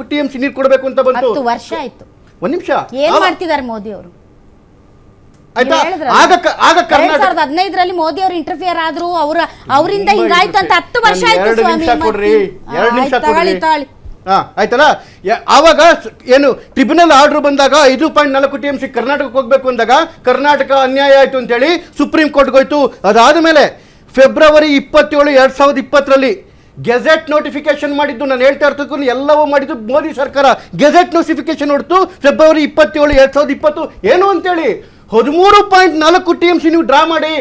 4 TMC ನೀರು ಕೊಡಬೇಕು ಅಂತ ಬಂತು. 10 ವರ್ಷ ಆಯ್ತು. ಒಂದು ನಿಮಿಷ ಏನ್ ಮಾಡ್ತಿದ್ದಾರೆ ಮೋದಿ ಅವರು? ಆಯ್ತಾ? ಆಗ ಕರ್ನಾಟಕ 2015ರಲ್ಲಿ ಮೋದಿ ಅವರು ಇಂಟರ್ಫಿಯರ್ ಆದ್ರು, ಅವರಿಂದ ಹಿಂಗಾಯ್ತು ಅಂತ 10 ವರ್ಷ ಆಯ್ತು. 2 ನಿಮಿಷ ಕೊಡ್ರಿ, 2 ನಿಮಿಷ ಕೊಡ್ರಿ. ತಾಳಿ ಆಯ್ತಲ್ಲ, ಆವಾಗ ಏನು ಟ್ರಿಬ್ಯುನಲ್ ಆರ್ಡರ್ ಬಂದಾಗ 5.4 TMC ಕರ್ನಾಟಕಕ್ಕೆ ಹೋಗ್ಬೇಕು ಅಂದಾಗ ಕರ್ನಾಟಕ ಅನ್ಯಾಯ ಆಯ್ತು ಅಂತೇಳಿ ಸುಪ್ರೀಂ ಕೋರ್ಟ್ಗೆ ಹೋಯ್ತು. ಅದಾದ ಮೇಲೆ ಫೆಬ್ರವರಿ 27, 2020ರಲ್ಲಿ ಗೆಜೆಟ್ ನೋಟಿಫಿಕೇಶನ್ ಮಾಡಿದ್ದು, ನಾನು ಹೇಳ್ತಾ ಇರ್ತಕ್ಕೂ ಎಲ್ಲವೂ ಮಾಡಿದ್ದು ಮೋದಿ ಸರ್ಕಾರ. ಗೆಜೆಟ್ ನೋಟಿಫಿಕೇಶನ್ ಹೊರತು ಫೆಬ್ರವರಿ 27, 2020 ಏನು ಅಂತೇಳಿ 13.4 TMC ನೀವು ಡ್ರಾ ಮಾಡಿ,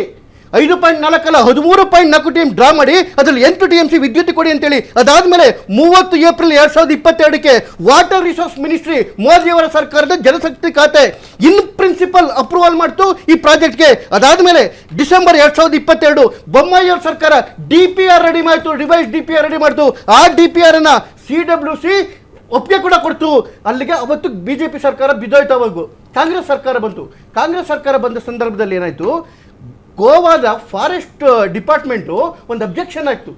5.4 ಅಲ್ಲ 13.4 TMC ಡ್ರಾ ಮಾಡಿ, ಅದರಲ್ಲಿ 8 TMC ವಿದ್ಯುತ್ ಕೊಡಿ ಅಂತೇಳಿ. ಅದಾದಮೇಲೆ 30 ಏಪ್ರಿಲ್ 2022ಕ್ಕೆ ವಾಟರ್ ರಿಸೋರ್ಸ್ ಮಿನಿಸ್ಟ್ರಿ ಮೋದಿಯವರ ಸರ್ಕಾರದ ಜಲಶಕ್ತಿ ಖಾತೆ ಇನ್ ಪ್ರಿನ್ಸಿಪಲ್ ಅಪ್ರೂವಲ್ ಮಾಡ್ತು ಈ ಪ್ರಾಜೆಕ್ಟ್ಗೆ. ಅದಾದಮೇಲೆ ಡಿಸೆಂಬರ್ 2022 ಬೊಮ್ಮಾಯಿಯವರ ಸರ್ಕಾರ DPR ರೆಡಿ ಮಾಡ್ತು, ರಿವೈಸ್ DPR ರೆಡಿ ಮಾಡ್ತು. ಆ DPR ಅನ್ನ CWC ಒಪ್ಪಿಗೆ ಕೂಡ ಕೊಡ್ತು. ಅಲ್ಲಿಗೆ ಅವತ್ತು BJP ಸರ್ಕಾರ ಬಿದ್ದೋಯ್ತು. ಅವಾಗ ಕಾಂಗ್ರೆಸ್ ಸರ್ಕಾರ ಬಂತು. ಕಾಂಗ್ರೆಸ್ ಸರ್ಕಾರ ಬಂದ ಸಂದರ್ಭದಲ್ಲಿ ಏನಾಯಿತು, ಗೋವಾದ ಫಾರೆಸ್ಟ್ ಡಿಪಾರ್ಟ್ಮೆಂಟು ಒಂದು ಅಬ್ಜೆಕ್ಷನ್ ಹಾಕ್ತು.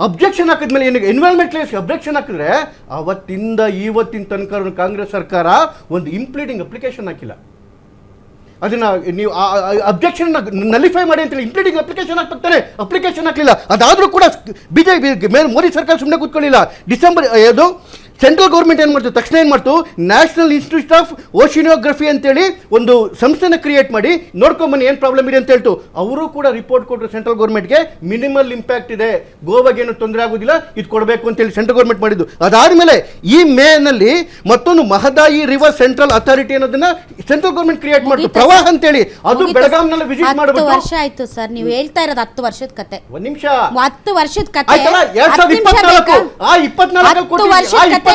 ಅಬ್ಜೆಕ್ಷನ್ ಹಾಕಿದ್ಮೇಲೆ ಏನಿಗೆ ಎನ್ವಿರಾನ್ಮೆಂಟಲಿಸ್ಟ್ ಅಬ್ಜೆಕ್ಷನ್ ಹಾಕಿದ್ರೆ ಅವತ್ತಿಂದ ಇವತ್ತಿನ ತನಕ ಕಾಂಗ್ರೆಸ್ ಸರ್ಕಾರ ಒಂದು ಇಂಪ್ಲೀಡಿಂಗ್ ಅಪ್ಲಿಕೇಶನ್ ಹಾಕಿಲ್ಲ. ಅದನ್ನ ನೀವು ಅಬ್ಜೆಕ್ಷನ್ ನಲಿಫೈ ಮಾಡಿ ಅಂತೇಳಿ ಇಂಪ್ಲೀಡಿಂಗ್ ಅಪ್ಲಿಕೇಶನ್ ಹಾಕ್ತಾರೆ, ಅಪ್ಲಿಕೇಶನ್ ಹಾಕಲಿಲ್ಲ. ಅದಾದರೂ ಕೂಡ BJP ಮೋದಿ ಸರ್ಕಾರ ಸುಮ್ಮನೆ ಕೂತ್ಕೊಳ್ಳಿಲ್ಲ. ಡಿಸೆಂಬರ್ ಅದು ಸೆಂಟ್ರಲ್ ಗೌರ್ಮೆಂಟ್ ಏನು ಮಾಡ್ತು, ತಕ್ಷಣ ಏನು ಮಾಡ್ತು, ನ್ಯಾಷನಲ್ ಇನ್ಸ್ಟಿಟ್ಯೂಟ್ ಆಫ್ ಓಷಿನಿಯೋಗ್ರಫಿ ಅಂತೇಳಿ ಒಂದು ಸಂಸ್ಥೆನ ಕ್ರಿಯೇಟ್ ಮಾಡಿ ನೋಡ್ಕೊಂಬನ್ನಿ ಏನು ಪ್ರಾಬ್ಲಮ್ ಇದೆ ಅಂತ ಹೇಳ್ತು. ಅವರು ಕೂಡ ರಿಪೋರ್ಟ್ ಕೊಟ್ಟರು ಸೆಂಟ್ರಲ್ ಗೌರ್ಮೆಂಟ್ಗೆ, ಮಿನಿಮಲ್ ಇಂಪ್ಯಾಕ್ಟ್ ಇದೆ, ಗೋವಾಗೇನು ತೊಂದರೆ ಆಗೋದಿಲ್ಲ, ಇದು ಕೊಡಬೇಕು ಅಂತೇಳಿ ಸೆಂಟ್ರಲ್ ಗೌರ್ಮೆಂಟ್ ಮಾಡಿದ್ದು. ಅದಾದಮೇಲೆ ಈ ಮೇನಲ್ಲಿ ಮತ್ತೊಂದು ಮಹದಾಯಿ ರಿವರ್ ಸೆಂಟ್ರಲ್ ಅಥಾರಿಟಿ ಅನ್ನೋದನ್ನ ಸೆಂಟ್ರಲ್ ಗೌರ್ಮೆಂಟ್ ಕ್ರಿಯೇಟ್ ಮಾಡ್ತು, ಪ್ರವಾಹ ಅಂತೇಳಿ. ಅದು ಬೆಳಗಾಂನಲ್ಲಿ ವಿಸಿಟ್ ಮಾಡಬೇಕು. 10 ವರ್ಷ ಆಯ್ತು ಸರ್, ನೀವು ಹೇಳ್ತಾ ಇರೋದು 10 ವರ್ಷದ ಕತೆ. ಒಂದು ನಿಮಿಷ, 10 ವರ್ಷದ ಕತೆ. 2024 ಆ 24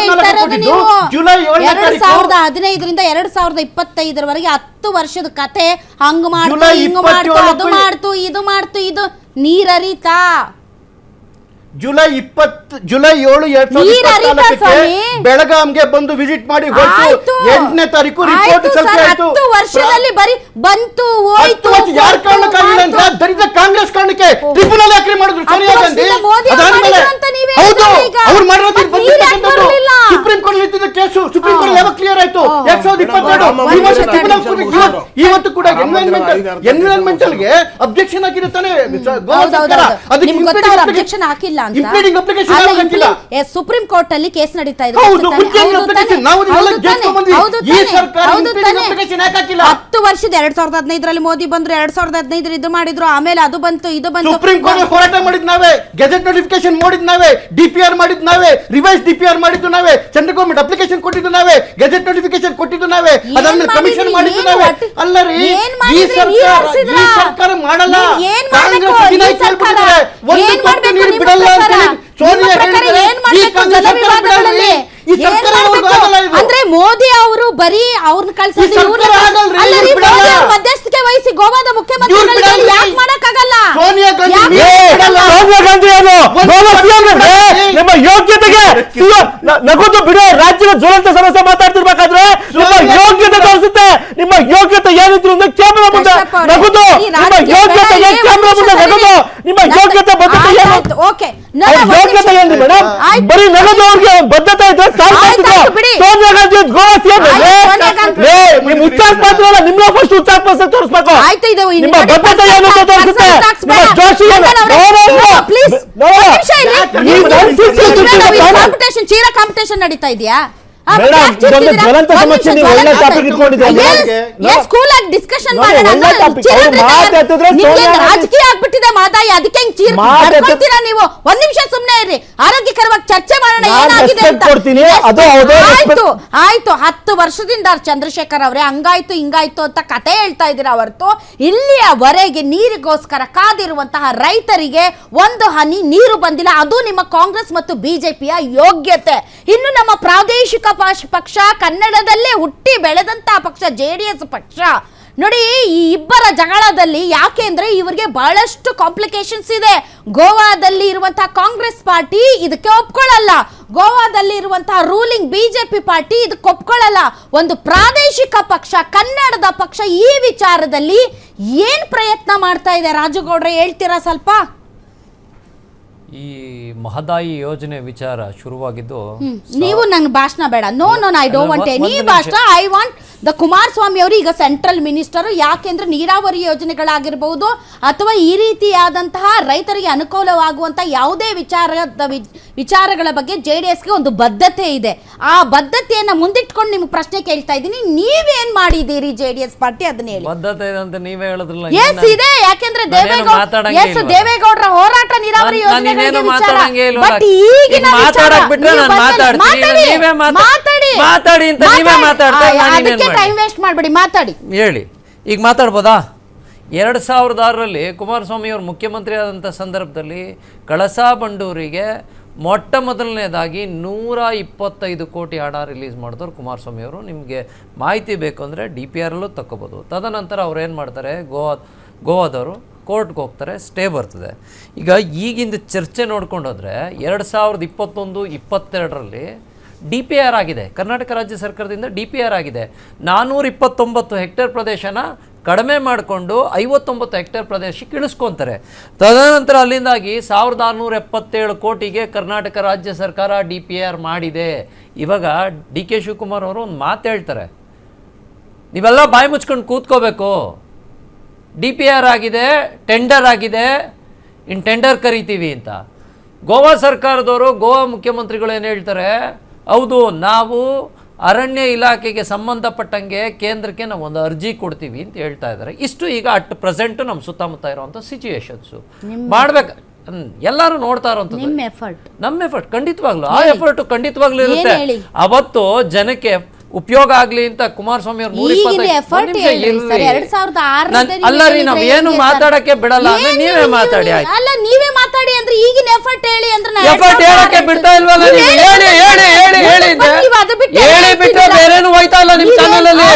ಜುಲೈ 2015ರಿಂದ 2025ರವರೆಗೆ 10 ವರ್ಷದ ಕತೆ. ಹಂಗ್ ಮಾಡ್ತು, ಹಿಂಗ್ ಮಾಡ್ತು, ಅದು ಮಾಡ್ತು, ಇದು ಮಾಡ್ತು, ಇದು ನೀರರಿತಾ. ಜುಲೈ 7, 2024 ಬೆಳಗಾಂಗೆ ಬಂದು ವಿಸಿಟ್ ಮಾಡಿ ಹೋಯ್ತು. 8ನೇ ತಾರೀಕು ರಿಪೋರ್ಟ್ ಸಲ್ಲಿಕೆ ಆಯ್ತು. 10 ವರ್ಷದಲ್ಲಿ ಬರೀ ಬಂತು ಹೋಯ್ತು. ಯಾರ ಕಾರಣಕ್ಕಾಗಿಲ್ಲ ಅಂತ ದರಿದ್ರ ಕಾಂಗ್ರೆಸ್ ಕಾರಣಕ್ಕೆ ಟ್ರಿಬ್ಯುನಲ್ ಯಾಕ್ರಿ ಮಾಡಿದ್ರು ಸೋನಿಯಾ ಗಾಂಧಿ. ಅದಾದ್ಮೇಲೆ ಹೌದು ಅವ್ರು ಮಾಡಿರೋದು ಸುಪ್ರೀಂ ಕೋರ್ಟ್ ನಿಂತಿದ್ದ ಕೇಸು ಸುಪ್ರೀಂ ಕೋರ್ಟ್ ಯಾವಾಗ ಕ್ಲಿಯರ್ ಆಯ್ತು 2022. ಇವತ್ತು ಕೂಡ ಎನ್ವಿರಾನ್ಮೆಂಟಲ್ಗೆ ಅಬ್ಜೆಕ್ಷನ್ ಹಾಕಿರುತ್ತಾನೆ ಗೋವಾ ಸರ್ಕಾರ. ಅದಕ್ಕೆ ಅಬ್ಜೆಕ್ಷನ್ ಹಾಕಿಲ್ಲ ಅಂತ ಇಂಪ್ಲೀಡಿಂಗ್ ಅಪ್ಲಿಕೇಶನ್ ಹಾಕಿಲ್ಲ. ಸುಪ್ರೀಂ ಕೋರ್ಟ್ ಅಲ್ಲಿ ಕೇಸ್ ನಡೀತಾ ಇದೆ. ಹೌದು, ನಾವು ಈ ಸರ್ಕಾರ ಇಂಪ್ಲೀಡಿಂಗ್ ಅಪ್ಲಿಕೇಶನ್ ಯಾಕೆ ಹಾಕಿಲ್ಲ? 10 ವರ್ಷದ 2015ರಲ್ಲಿ ಮೋದಿ ಬಂದ್ರು, 2015 ಇದು ಮಾಡಿದ್ರು, ಆಮೇಲೆ ಅದು ಬಂತು, ಇದು ಬಂತು. ಸುಪ್ರೀಂ ಕೋರ್ಟ್ ಹೋರಾಟ ಮಾಡಿದ್ ನಾವೇ, ಗೆಜೆಟ್ ನೋಟಿಫಿಕೇಶನ್ ಮಾಡಿದ್ ನಾವೇ, DPR ಮಾಡಿದ್ ನಾವೇ, ರಿವೈಸ್ DPR ಮಾಡಿದ್ದು ನಾವೇ, ಸೆಂಟ್ರಲ್ ಗೌರ್ಮೆಂಟ್ ಅಪ್ಲಿಕೇಶನ್ ಕೊಟ್ಟಿದ್ದು ನಾವೇ, ಗೆಜೆಟ್ ನೋಟಿಫಿಕೇಶನ್ ಕೊಟ್ಟಿದ್ದು ನಾವೇ, ಅದಾದ್ಮೇಲೆ ಕಮಿಷನ್ ಮಾಡಿದ್ದು ನಾವೇ. ಅಲ್ಲ ರೀ, ಈ ಸರ್ಕಾರ ಮಾಡಲ್ಲ. ಕಾಂಗ್ರೆಸ್ ಅಧಿನಾಯಕ ಹೇಳ್ಬಿಟ್ಟಿದ್ದಾರೆ ಒಂದು ತೊಟ್ಟು ನೀರು ಬಿಡಲ್ಲ ಅಂತ ಹೇಳಿ. ಸೋನಿಯಾ ಹೇಳಿದ್ರೆ ಈ ಕಾಂಗ್ರೆಸ್ ಸರ್ಕಾರ ಬಿಡಲ್ಲ. ಈ ಸರ್ಕಾರ ಅಂದ್ರೆ ಮೋದಿ ಅವರು ಬರೀ ಅವ್ರನ್ನ ಕಳ್ಸಿದ್ರು, ಮಧ್ಯಸ್ಥಿಕೆ ವಹಿಸಿ ಗೋವಾದ ಮುಖ್ಯಮಂತ್ರಿ ಯಾಕೆ ಮಾಡಕ್ಕಾಗಲ್ಲ? ಸೋನಿಯಾ ಗಾಂಧಿ ನಿಮ್ಮ ಯೋಗ್ಯತೆಗೆ ನಗುದು ಬಿಡೋ ರಾಜ್ಯದ ಜ್ವಲಂತ ಸಮಸ್ಯೆ ಮಾತಾಡ್ತಿರ್ಬೇಕಾದ್ರೆ ನಿಮ್ಮ ಯೋಗ್ಯತೆ ತೋರಿಸುತ್ತೆ. ನಿಮ್ಮ ಯೋಗ್ಯತೆ ಏನಿದ್ರು ಕ್ಯಾಮ್ರಾ ಮುಂದೆ ನಗುದು, ನಿಮ್ಮ ಯೋಗ್ಯತೆಗೆ ಕ್ಯಾಮ್ರಾ ಮುಂದೆ ನಗುದು, ನಿಮ್ಮ ಯೋಗ್ಯತೆ ಬದ್ಧತೆ ಯೋಗ್ಯತೆ ಏನು ಮೇಡಮ್? ಬರೀ ನಗದು ಅವ್ರಿಗೆ ಬದ್ಧತೆ ಇದ್ರೆ ಸೋನಿಯಾ ಗಾಂಧಿ ಗೋವಾ ನಿಮ್ ಉಚ್ಚಾರ ನಿಮ್ಮ ಫಸ್ಟ್ ಉಚ್ಚಾರ ತೋರಿಸ್ಬೇಕು. ನಿಮ್ಮ ಬದ್ಧತೆ ಏನು ಅಂತ ತೋರಿಸುತ್ತೆ. ನಿಮ್ಮ ಜೋಶಿ ಕಾಂಪಿಟೇಷನ್ ನಡೀತಾ ಇದೆಯಾ? ಜ್ವಲಂತ ಸಮಸ್ಯೆ ನೀವು ಒಳ್ಳೆ ಟಾಪಿಕ್ ಇಟ್ಕೊಂಡಿದ್ದೀರಿ. ಸ್ಕೂಲಾಗಿ ಡಿಸ್ಕಷನ್ ಮಾಡೋಣ. ರಾಜಕೀಯ ಆಗ್ಬಿಟ್ಟಿದೆ ಮಾತಾಯಿ, ಅದಕ್ಕೆ ಚೀರ್ತೀರಾ ನೀವು? ಒಂದ್ ನಿಮಿಷ ಸುಮ್ನೆ ಇರ್ರಿ, ಆರೋಗ್ಯಕರವಾಗಿ ಚರ್ಚೆ ಮಾಡೋಣ ಏನಾಗಿದೆ ಅಂತ. ಆಯ್ತು 10 ವರ್ಷದಿಂದ ಚಂದ್ರಶೇಖರ್ ಅವರೇ ಹಂಗಾಯ್ತು ಹಿಂಗಾಯ್ತು ಅಂತ ಕತೆ ಹೇಳ್ತಾ ಇದ್ದೀರಾ ಹೊರತು ಇಲ್ಲಿಯವರೆಗೆ ನೀರಿಗೋಸ್ಕರ ಕಾದಿರುವಂತಹ ರೈತರಿಗೆ ಒಂದು ಹನಿ ನೀರು ಬಂದಿಲ್ಲ. ಅದು ನಿಮ್ಮ ಕಾಂಗ್ರೆಸ್ ಮತ್ತು ಬಿಜೆಪಿಯ ಯೋಗ್ಯತೆ. ಇನ್ನು ನಮ್ಮ ಪ್ರಾದೇಶಿಕ ಪಕ್ಷ, ಕನ್ನಡದಲ್ಲೇ ಹುಟ್ಟಿ ಬೆಳೆದಂತಹ ಪಕ್ಷ JDS ಪಕ್ಷ ನೋಡಿ, ಈ ಇಬ್ಬರ ಜಗಳದಲ್ಲಿ ಯಾಕೆ ಅಂದ್ರೆ ಇವರಿಗೆ ಬಹಳಷ್ಟು ಕಾಂಪ್ಲಿಕೇಶನ್ಸ್ ಇದೆ. ಗೋವಾದಲ್ಲಿ ಇರುವಂತಹ ಕಾಂಗ್ರೆಸ್ ಪಾರ್ಟಿ ಇದಕ್ಕೆ ಒಪ್ಕೊಳ್ಳಲ್ಲ, ಗೋವಾದಲ್ಲಿ ಇರುವಂತಹ ರೂಲಿಂಗ್ ಬಿಜೆಪಿ ಪಾರ್ಟಿ ಇದಕ್ಕೆ ಒಪ್ಕೊಳ್ಳಲ್ಲ. ಒಂದು ಪ್ರಾದೇಶಿಕ ಪಕ್ಷ, ಕನ್ನಡದ ಪಕ್ಷ ಈ ವಿಚಾರದಲ್ಲಿ ಏನ್ ಪ್ರಯತ್ನ ಮಾಡ್ತಾ ಇದೆ ರಾಜುಗೌಡ್ರೆ, ಹೇಳ್ತೀರಾ ಸ್ವಲ್ಪ? ಈ ಮಹದಾಯಿ ಯೋಜನೆ ವಿಚಾರ ಶುರುವಾಗಿದ್ದು ನೀವು ನಂಗೆ ಭಾಷಣ ಬೇಡ. No I don't want any ಭಾಷಣ. ಐ ವಾಂಟ್ ದ ಕುಮಾರಸ್ವಾಮಿ ಅವರು ಈಗ ಸೆಂಟ್ರಲ್ ಮಿನಿಸ್ಟರ್. ಯಾಕೆಂದ್ರೆ ನೀರಾವರಿ ಯೋಜನೆಗಳಾಗಿರ್ಬಹುದು ಅಥವಾ ಈ ರೀತಿಯಾದಂತಹ ರೈತರಿಗೆ ಅನುಕೂಲವಾಗುವಂತ ಯಾವುದೇ ವಿಚಾರಗಳ ಬಗ್ಗೆ JDSಗೆ ಒಂದು ಬದ್ಧತೆ ಇದೆ. ಆ ಬದ್ಧತೆಯನ್ನ ಮುಂದಿಟ್ಕೊಂಡು ನಿಮ್ಗೆ ಪ್ರಶ್ನೆ ಕೇಳ್ತಾ ಇದ್ದೀನಿ, ನೀವೇನ್ ಮಾಡಿದ್ದೀರಿ JDS ಪಾರ್ಟಿ ಅದನ್ನ ಹೇಳಿ. ಬದ್ಧತೆ ಇದೆ ಅಂತ ನೀವೇ ಹೇಳಿದ್ರಲ್ಲ. ಎಸ್ ಇದೆ, ಯಾಕೆಂದ್ರೆ ದೇವೇಗೌಡರ ಹೋರಾಟ ನೀರಾವರಿ ಯೋಜನೆ ಟೈಮ್ ವೇಸ್ಟ್ ಮಾಡಬೇಡಿ, ಮಾತಾಡಿ ಹೇಳಿ. ಈಗ ಮಾತಾಡ್ಬೋದಾ? 2006ರಲ್ಲಿ ಕುಮಾರಸ್ವಾಮಿ ಅವರು ಮುಖ್ಯಮಂತ್ರಿ ಆದಂಥ ಸಂದರ್ಭದಲ್ಲಿ ಕಳಸಾ ಬಂಡೂರಿಗೆ ಮೊಟ್ಟ ಮೊದಲನೇದಾಗಿ 125 ಕೋಟಿ ಹಣ ರಿಲೀಸ್ ಮಾಡಿದವರು ಕುಮಾರಸ್ವಾಮಿ ಅವರು. ನಿಮಗೆ ಮಾಹಿತಿ ಬೇಕು ಅಂದರೆ DPR ಅಲ್ಲೂ ತಗೋಬೋದು. ತದನಂತರ ಅವ್ರು ಏನು ಮಾಡ್ತಾರೆ, ಗೋವಾದವರು ಕೋರ್ಟ್ಗೆ ಹೋಗ್ತಾರೆ, ಸ್ಟೇ ಬರ್ತದೆ. ಈಗ ಈಗಿಂದ ಚರ್ಚೆ ನೋಡ್ಕೊಂಡು ಹೋದರೆ 2021-22ರಲ್ಲಿ DPR ಆಗಿದೆ, ಕರ್ನಾಟಕ ರಾಜ್ಯ ಸರ್ಕಾರದಿಂದ DPR ಆಗಿದೆ. 429 ಹೆಕ್ಟೇರ್ ಪ್ರದೇಶನ ಕಡಿಮೆ ಮಾಡಿಕೊಂಡು 59 ಹೆಕ್ಟೇರ್ ಪ್ರದೇಶಕ್ಕೆ ಇಳಿಸ್ಕೊತಾರೆ. ತದನಂತರ ಅಲ್ಲಿಂದಾಗಿ 1677 ಕೋಟಿಗೆ ಕರ್ನಾಟಕ ರಾಜ್ಯ ಸರ್ಕಾರ DPR ಮಾಡಿದೆ. ಇವಾಗ DK ಶಿವಕುಮಾರ್ ಅವರು ಒಂದು ಮಾತು ಹೇಳ್ತಾರೆ, ನೀವೆಲ್ಲ ಬಾಯಿ ಮುಚ್ಕೊಂಡು ಕೂತ್ಕೋಬೇಕು, DPR ಆಗಿದೆ, ಟೆಂಡರ್ ಆಗಿದೆ, ಇನ್ನು ಟೆಂಡರ್ ಕರಿತೀವಿ ಅಂತ. ಗೋವಾ ಸರ್ಕಾರದವರು, ಗೋವಾ ಮುಖ್ಯಮಂತ್ರಿಗಳು ಏನು ಹೇಳ್ತಾರೆ, ಹೌದು ನಾವು ಅರಣ್ಯ ಇಲಾಖೆಗೆ ಸಂಬಂಧಪಟ್ಟಂಗೆ ಕೇಂದ್ರಕ್ಕೆ ನಾವು ಒಂದು ಅರ್ಜಿ ಕೊಡ್ತೀವಿ ಅಂತ ಹೇಳ್ತಾ ಇದ್ದಾರೆ. ಇಷ್ಟು ಈಗ ಅಟ್ ಪ್ರೆಸೆಂಟ್ ನಮ್ಮ ಸುತ್ತಮುತ್ತ ಇರುವಂಥ ಸಿಚುವೇಶನ್ಸು ಮಾಡ್ಬೇಕು. ಎಲ್ಲರೂ ನೋಡ್ತಾ ಇರೋಂಥದ್ದು ನಮ್ಮ ಎಫರ್ಟ್ ಖಂಡಿತವಾಗ್ಲು, ಆ ಎಫರ್ಟ್ ಖಂಡಿತವಾಗ್ಲೂ ಇರುತ್ತೆ. ಅವತ್ತು ಜನಕ್ಕೆ ಉಪಯೋಗ ಆಗ್ಲಿ ಅಂತ ಕುಮಾರಸ್ವಾಮಿ ಅವ್ರು 120 ಅಲ್ಲ ರೀ, ನಾವ್ ಏನು ಮಾತಾಡಕ್ಕೆ ಬಿಡಲ್ಲ ಅಂದ್ರೆ ನೀವೇ ಮಾತಾಡಿ. ಅಲ್ಲ ನೀವೇ ಮಾತಾಡಿ ಅಂದ್ರೆ ಈಗಿನ ಎಫರ್ಟ್ ಹೇಳಿ ಅಂದ್ರೆ ಎಫರ್ಟ್ ಹೇಳಕ್ಕೆ ಬಿಡ್ತಾ ಇಲ್ವಲ್ಲ ನೀವು? ಹೇಳಿ ಬಿಟ್ರೆ ಬೇರೇನು ಹೋಯ್ತಾ ಇಲ್ಲ ನಿಮ್ ಚಾನಲ್ ಅಲ್ಲಿ.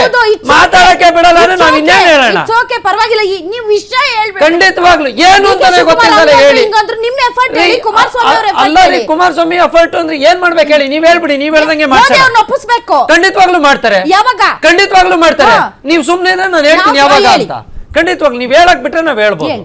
ಮಾತಾಡಕ್ಕೆ ಬಿಡಲ್ಲ ಅಂದ್ರೆ ನಾವ್ ಇನ್ನೇನ್ ಹೇಳೋಣ? ಓಕೆ ಪರವಾಗಿಲ್ಲ, ನೀವು ವಿಷಯ ಹೇಳ್ಬೇಕು. ಖಂಡಿತವಾಗ್ಲು ಏನು ಅಂತಾನೆ ಗೊತ್ತಿಲ್ಲ ಹೇಳಿ. ನಿಮ್ಮ ಎಫರ್ಟ್ ಹೇಳಿ, ಕುಮಾರಸ್ವಾಮಿ ಅವರ ಎಫರ್ಟ್ ಅಲ್ಲ ರೀ, ಕುಮಾರಸ್ವಾಮಿ ಎಫರ್ಟ್ ಅಂದ್ರೆ ಏನ್ ಮಾಡ್ಬೇಕು ಹೇಳಿ? ನೀವ್ ಹೇಳ್ಬಿಡಿ, ನೀವ್ ಹೇಳ್ದಂಗೆ ಮಾಡ್ತಾರೆ. ಒಪ್ಪಿಸ್ಬೇಕು. ಖಂಡಿತವಾಗ್ಲೂ ಮಾಡ್ತಾರೆ, ಯಾವಾಗ? ಖಂಡಿತವಾಗ್ಲೂ ಮಾಡ್ತಾರೆ. ನೀವು ಸುಮ್ಮನೆ ನಾನು ಹೇಳ್ತೀನಿ ಯಾವಾಗ ಅಂತ. ಖಂಡಿತವಾಗ್ಲು ನೀವು ಹೇಳಕ್ ಬಿಟ್ರೆ ನಾವು ಹೇಳ್ಬೋದು.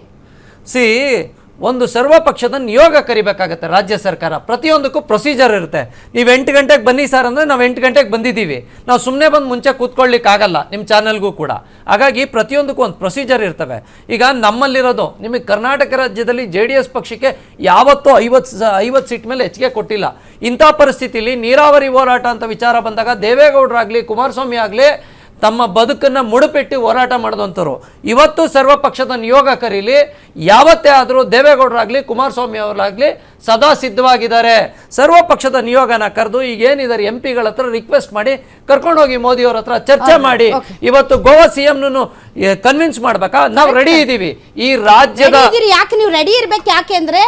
ಒಂದು ಸರ್ವಪಕ್ಷದ ನಿಯೋಗ ಕರಿಬೇಕಾಗತ್ತೆ ರಾಜ್ಯ ಸರ್ಕಾರ. ಪ್ರತಿಯೊಂದಕ್ಕೂ ಪ್ರೊಸೀಜರ್ ಇರುತ್ತೆ. ನೀವು 8 ಗಂಟೆಗೆ ಬನ್ನಿ ಸರ್ ಅಂದರೆ ನಾವು 8 ಗಂಟೆಗೆ ಬಂದಿದ್ದೀವಿ. ನಾವು ಸುಮ್ಮನೆ ಬಂದು ಮುಂಚೆ ಕೂತ್ಕೊಳ್ಳಿಕ್ಕಾಗಲ್ಲ, ನಿಮ್ಮ ಚಾನಲ್ಗೂ ಕೂಡ. ಹಾಗಾಗಿ ಪ್ರತಿಯೊಂದಕ್ಕೂ ಒಂದು ಪ್ರೊಸೀಜರ್ ಇರ್ತವೆ. ಈಗ ನಮ್ಮಲ್ಲಿರೋದು ನಿಮಗೆ ಕರ್ನಾಟಕ ರಾಜ್ಯದಲ್ಲಿ JDS ಪಕ್ಷಕ್ಕೆ ಯಾವತ್ತೂ 50 ಸೀಟ್ ಮೇಲೆ ಹೆಚ್ಚಿಗೆ ಕೊಟ್ಟಿಲ್ಲ. ಇಂಥ ಪರಿಸ್ಥಿತಿಯಲ್ಲಿ ನೀರಾವರಿ ಹೋರಾಟ ಅಂತ ವಿಚಾರ ಬಂದಾಗ ದೇವೇಗೌಡರಾಗಲಿ ಕುಮಾರಸ್ವಾಮಿ ಆಗಲಿ ತಮ್ಮ ಬದುಕನ್ನು ಮುಡುಪೆಟ್ಟು ಹೋರಾಟ ಮಾಡಿದಂಥವ್ರು. ಇವತ್ತು ಸರ್ವಪಕ್ಷದ ನಿಯೋಗ ಕರೀಲಿ, ಯಾವತ್ತೇ ಆದರೂ ದೇವೇಗೌಡರಾಗಲಿ ಕುಮಾರಸ್ವಾಮಿ ಅವರಾಗಲಿ ಸದಾ ಸಿದ್ಧವಾಗಿದ್ದಾರೆ. ಸರ್ವಪಕ್ಷದ ನಿಯೋಗನ ಕರೆದು ಈಗೇನಿದ್ದಾರೆ MP ಗಳ ಹತ್ರ ರಿಕ್ವೆಸ್ಟ್ ಮಾಡಿ ಕರ್ಕೊಂಡೋಗಿ ಮೋದಿಯವ್ರ ಹತ್ರ ಚರ್ಚೆ ಮಾಡಿ ಇವತ್ತು ಗೋವಾ CMನೂ ಕನ್ವಿನ್ಸ್ ಮಾಡ್ಬೇಕಾ? ನಾವು ರೆಡಿ ಇದ್ದೀವಿ. ಈ ರಾಜ್ಯದ ಯಾಕೆ ನೀವು ರೆಡಿ ಇರ್ಬೇಕು? ಯಾಕೆಂದ್ರೆ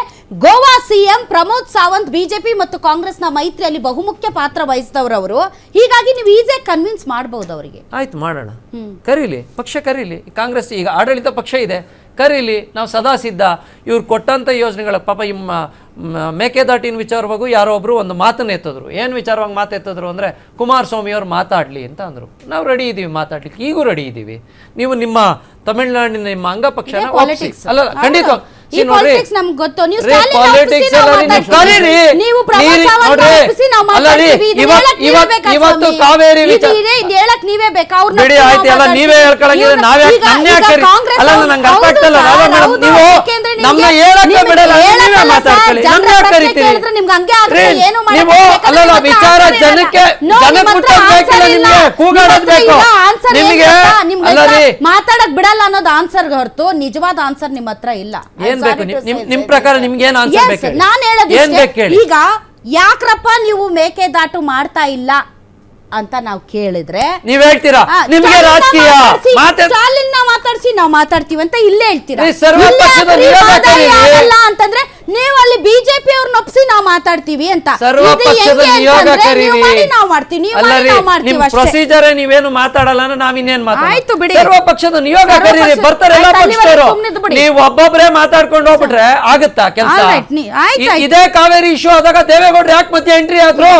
ಗೋವಾ CM ಪ್ರಮೋದ್ ಸಾವಂತ್ BJP ಮತ್ತು ಕಾಂಗ್ರೆಸ್ನ ಮೈತ್ರಿಯಲ್ಲಿ ಬಹುಮುಖ್ಯ ಪಾತ್ರ ವಹಿಸಿದವರು ಅವರು. ಹೀಗಾಗಿ ನೀವು ಈಸಿಯಾಗಿ ಕನ್ವಿನ್ಸ್ ಮಾಡಬಹುದು ಅವರಿಗೆ. ಆಯ್ತು, ಮಾಡೋಣ, ಕರೀಲಿ, ಪಕ್ಷ ಕರೀಲಿ. ಕಾಂಗ್ರೆಸ್ ಈಗ ಆಡಳಿತ ಪಕ್ಷ ಇದೆ, ಕರೀಲಿ, ನಾವು ಸದಾ ಸಿದ್ಧ. ಇವ್ರು ಕೊಟ್ಟಂಥ ಯೋಜನೆಗಳ ಪಾಪ ಮೇಕೆದಾಟಿನ ವಿಚಾರವಾಗೂ ಯಾರೋ ಒಬ್ರು ಒಂದು ಮಾತನ್ನ ಎತ್ತಿದ್ರು. ಏನು ವಿಚಾರವಾಗಿ ಮಾತೆತ್ತಿದ್ರು ಅಂದರೆ ಕುಮಾರಸ್ವಾಮಿ ಅವ್ರು ಮಾತಾಡಲಿ ಅಂತ ಅಂದರು. ನಾವು ರೆಡಿ ಇದ್ದೀವಿ ಮಾತಾಡ್ಲಿಕ್ಕೆ, ಈಗೂ ರೆಡಿ ಇದ್ದೀವಿ. ನೀವು ನಿಮ್ಮ ತಮಿಳುನಾಡಿನ ನಿಮ್ಮ ಅಂಗಪಕ್ಷನ ಅಲ್ಲ ಖಂಡಿತ ಇವತ್ತು ಕಾವೇರಿ ನೀವೇ ಹೇಳ್ಕೊಳಂಗಿದ್ರೆ ನಾವೇ ಅಲ್ಲ, ನಂಗೆ ಅರ್ಥ ಆಗ್ತಲ್ಲ. ನೀವು ನಮ್ಮ ಹೇಳಕ್ಕೆ ಬಿಡಲ್ಲ, ನೀವೇ ಮಾತಾಡ್ಕೊಳ್ಳಿ, ನೀವು ಅಲ್ಲಲ್ಲ ವಿಚಾರ ಜನಕ್ಕೆ ಮುಟ್ಟಬೇಕಿಲ್ಲ, ನಿಮ್ಗೆ ಕೂಗಾಡೋದ್ ಬೇಕು ನಿಮಗೆ. ಅಲ್ಲ ರೀ, ಮಾತಾಡಕ್ ಬಿಡಲ್ಲ ಅನ್ನೋದು ಆನ್ಸರ್ ಹೊರತು ನಿಜವಾದ ಆನ್ಸರ್ ನಿಮ್ಮ ಹತ್ರ ಇಲ್ಲ. ಏನ್ ಬೇಕು ನಿಮ್ ಪ್ರಕಾರ? ನಿಮ್ಗೆ ಏನ್ ಆನ್ಸರ್ ಬೇಕು? ನಾನು ಹೇಳೋದು ಈಗ ಯಾಕ್ರಪ್ಪ ನೀವು ಮೇಕೆದಾಟು ಮಾಡ್ತಾ ಇಲ್ಲ ಅಂತ ನಾವು ಕೇಳಿದ್ರೆ ನೀವ್ ಹೇಳ್ತೀರಾ ನಿಮ್ಗೆ ರಾಜಕೀಯ ಸ್ಟಾಲಿನ್ ಮಾತಾಡ್ಸಿ ನಾವು ಮಾತಾಡ್ತೀವಿ ಅಂತ ಇಲ್ಲೇ ಹೇಳ್ತೀರಾ. ಅಂತಂದ್ರೆ ನೀವು ಅಲ್ಲಿ ಬಿಜೆಪಿ ಅವ್ರನ್ನ ಒಪ್ಸಿ ನಾವು ಮಾತಾಡ್ತೀವಿ ಅಂತ. ನಾವು ಮಾಡ್ತೀವಿ, ಪ್ರೊಸೀಜರ್ ನೀವೇನು ಮಾತಾಡಲ್ಲ, ನಾವ್ ಇನ್ನೇನ್ ಮಾತಾಡ್ತೀವಿ? ಸರ್ವಪಕ್ಷದ ನಿಯೋಗ ಕರೀರಿ, ಬರ್ತಾರೆ ಎಲ್ಲ ಪಕ್ಷದವರು. ನೀವು ಒಬ್ಬೊಬ್ಬರೇ ಮಾತಾಡ್ಕೊಂಡು ಹೋಗ್ಬಿಟ್ರೆ ಆಗುತ್ತಾ ಕೆಲಸ? ಇದೇ ಕಾವೇರಿ ಇಶ್ಯೂ ಆದಾಗ ದೇವೇಗೌಡರು ಯಾಕೆ ಮತ್ತೆ ಎಂಟ್ರಿ ಆದ್ರು?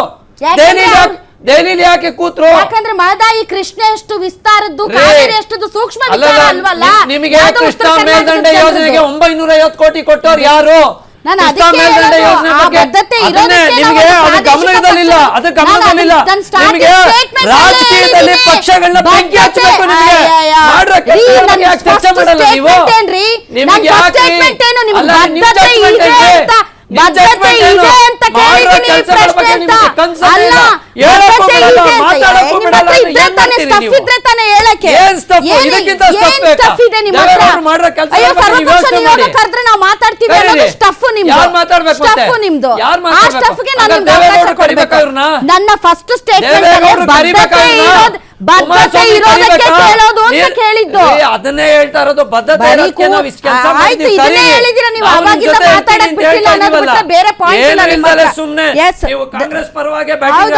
ದೆಹಲಿಲಿ ಯಾಕೆ ಕೂತ್ರು? ಯಾಕಂದ್ರೆ ಮಹದಾಯಿ ಕೃಷ್ಣ ಎಷ್ಟು ವಿಸ್ತಾರದ್ದು, ಕಾವೇರಿ ಎಷ್ಟು ಸೂಕ್ಷ್ಮ ವಿಚಾರ ಅಲ್ವಲ್ಲ. ನಿಮಗೆ ಕೃಷ್ಣ ಮೇಲ್ದಂಡೆ ಯೋಜನೆಗೆ 950 ಕೋಟಿ ಕೊಟ್ಟವ್ರು ಯಾರು? ನಾನು ಕೃಷ್ಣಾ ಅದಕ್ಕೆ ಮೇಲ್ದಂಡೆ ಹೇಳೋದು, ಯೋಜನೆ ಆ ಬಗ್ಗೆ ಬದ್ಧತೆ ಅದನ್ನೇ ಇರೋದಕ್ಕೆ ನಿಮ್ಗೆ ನಾವು ಅದು ಪ್ರಾದೇಶಿಕ ಗಮನದಲ್ಲಿಲ್ಲ, ಪಕ್ಷ- ಅದು ಗಮನದಲ್ಲಿಲ್ಲ. ನಾನು ಅದನ್ನ starting ನಿಮ್ಗೆ statement ಅಲ್ಲೇ ರಾಜಕೀಯದಲ್ಲಿ ಹೇಳಿದ್ದೀನಿ. ಪಕ್ಷಗಳನ್ನ ಬೆಂಕಿ ಹಚ್ಚಬೇಕು ನಿಮ್ಗೆ. ಅಯ್ಯಯ್ಯ. ಮಾಡ್ರೋ ರೀ, ಕೆಲ್ಸಗಳ ನನ್ನ ಬಗ್ಗೆ ಯಾಕೆ ಚರ್ಚೆ first ಮಾಡಲ್ಲ ನೀವು? statement ಏನ್ರಿ? ನನ್ನ ನಿಮ್ಗೆ first ಯಾಕೆ? statement ಏನು? ನಿಮ್ಗೆ ಅಲ್ಲ, ನಿಮ್ ಬದ್ಧತೆ judgment ಇದೆ ಏನ್ರಿ? ಅಂತ ನಿಮ್ ಬದ್ಧತೆ judgment ಏನು? ಇದೆ ಅಂತ ಮಾಡ್ರೋ ಕೇಳಿದ್ದೀನಿ ಈ ಕೆಲ್ಸಗಳ ಬಗ್ಗೆ ಪ್ರಶ್ನೆ ನಿಮ್ಗೆ ಅಂತ. ಕನ್ಸರ್ನ್ ಅಲ್ಲ, ಇಲ್ಲ. ಹೇಳಕ್ಕೂ ಬದ್ಧತೆ ಬಿಡಲ್ಲ, ಇದೆ ಅಂತ. ಮಾತಾಡಕ್ಕೂ ನಿಮ್ಮ ಬಿಡಲ್ಲ, ಹತ್ರ ಏನ್ ಇದ್ರೆ ತಾನೇ ಮಾಡ್ತೀರಿ stuff ನೀವು? ಇದ್ರೆ ತಾನೇ ಹೇಳಕ್ಕೆ. ಏನ್ stuff? ಏನ್- ಇದಕ್ಕಿಂತ ಏನ್ stuff ಬೇಕಾ? stuff ಇದೆ ನಿಮ್ಮ ಹತ್ರ? ದೇವೇಗೌಡರು ಮಾಡ್ರೋ ಕೆಲ್ಸಗಳ ಅಯ್ಯೋ, ಬಗ್ಗೆ ನೀವು ಸರ್ವಪಕ್ಷ ಯೋಚ್ನೆ ನಿಯೋಗ ಮಾಡಿ. ಕರೆದ್ರೆ ನಾವು ಮಾತಾಡ್ತೀವಿ ಅನ್ನೋದು ಕರೀರಿ. stuff ನಿಮ್ದು. ಯಾರ್ ಮಾತಾಡ್ಬೇಕು ಮತ್ತೆ? Stuff ನಿಮ್ದು. ಯಾರ್ ಆ ಮಾತಾಡ್ಬೇಕು? stuffಗೆ ನಾನು ಹಾಗಾದ್ರೆ ನಿಮ್ಗೆ ಅವಕಾಶ ದೇವೇಗೌಡರು ಕರಿಬೇಕಾ ಕೊಡ್ಬೇಕು. ಇವ್ರನ್ನ? ನನ್ನ ಫಸ್ಟ್ ಸ್ಟೇಟ್ಮೆಂಟ್ ದೇವೇಗೌಡರು ಕರಿಬೇಕಾ ಇವ್ರನ್ನ? ಬದ್ಧತೆ ಕುಮಾರಸ್ವಾಮಿ ಇರೋದಕ್ಕೆ ಕರಿಬೇಕಾ? ಕೇಳೋದು ಅಂತ ನೀವ್- ಕೇಳಿದ್ದು. ಏ, ಅದನ್ನೇ ಹೇಳ್ತಾ ಇರೋದು, ಬದ್ಧತೆ ಬರೀ ಇರೋದಕ್ಕೆ ನಾವು ಇಷ್ಟು ಕೆಲಸ ಆಯ್ತು, ಮಾಡಿದ್ದೀವಿ, ಇದನ್ನೇ ಕರೀರಿ. ಹೇಳಿದ್ದೀರಾ ನೀವು, ನಾವು ನಿಮ್ ಅವಾಗಿಂದ ಜೊತೆ ಮಾತಾಡಕ್ ಇರ್ತೀನಿ ಅಂತ ಬಿಟ್ಟಿಲ್ಲ ಹೇಳ್ತಾ ಅನ್ನೋದು ಇದೀವಲ್ಲ. ಬಿಟ್ರೆ ಬೇರೆ point ಇಲ್ಲ ಏನು ನಿಮ್ಮ ಇಲ್ದಲೆ ಹತ್ರ. ಸುಮ್ನೆ Yes. ನೀವು ಕಾಂಗ್ರೆಸ್ ಪರವಾಗಿ ಹೌದು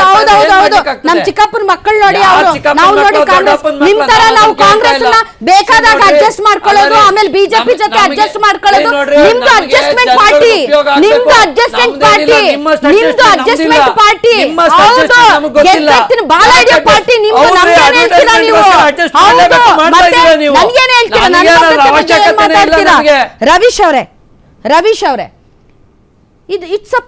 ನಮ್ ಚಿಕ್ಕಪ್ಪನ ಮಕ್ಕಳು ನೋಡಿ ಅವರು ನಾವು ನೋಡಿ ಕಾಂಗ್ರೆಸ್ ನಿಮ್ ತರ ನಾವು ಕಾಂಗ್ರೆಸ್ ಬೇಕಾದಾಗ ಅಡ್ಜಸ್ಟ್ ಮಾಡ್ಕೊಳ್ಳೋದು, ಆಮೇಲೆ ಬಿಜೆಪಿ ಜೊತೆ ಅಡ್ಜಸ್ಟ್ ಮಾಡ್ಕೊಳ್ಳೋದು. ನಿಮ್ದು ಅಡ್ಜಸ್ಟ್ಮೆಂಟ್ ಪಾರ್ಟಿ, ನಿಮ್ದು ಅಡ್ಜಸ್ಟ್ಮೆಂಟ್ ಪಾರ್ಟಿ, ನಿಮ್ದು ಅಡ್ಜಸ್ಟ್ಮೆಂಟ್ ಪಾರ್ಟಿ. ಹೌದು, ಗೆದ್ದೆತ್ತಿನ ಬಾಲ ಹಿಡಿಯೋ ಪಾರ್ಟಿ ನಿಮ್ದು. ನಮ್ಗೇನ್ ಹೇಳ್ತೀರಾ ನೀವು? ಹೌದು, ಮತ್ತೆ ನನ್ಗೇನ್ ಹೇಳ್ತೀರಾ? ನನ್ನ ಬಗ್ಗೆ ಏನ್ ಮಾತಾಡ್ತೀರಾ? ರವೀಶ್ ಅವರೇ, ಇದು ಇಟ್ಸ್ ಅ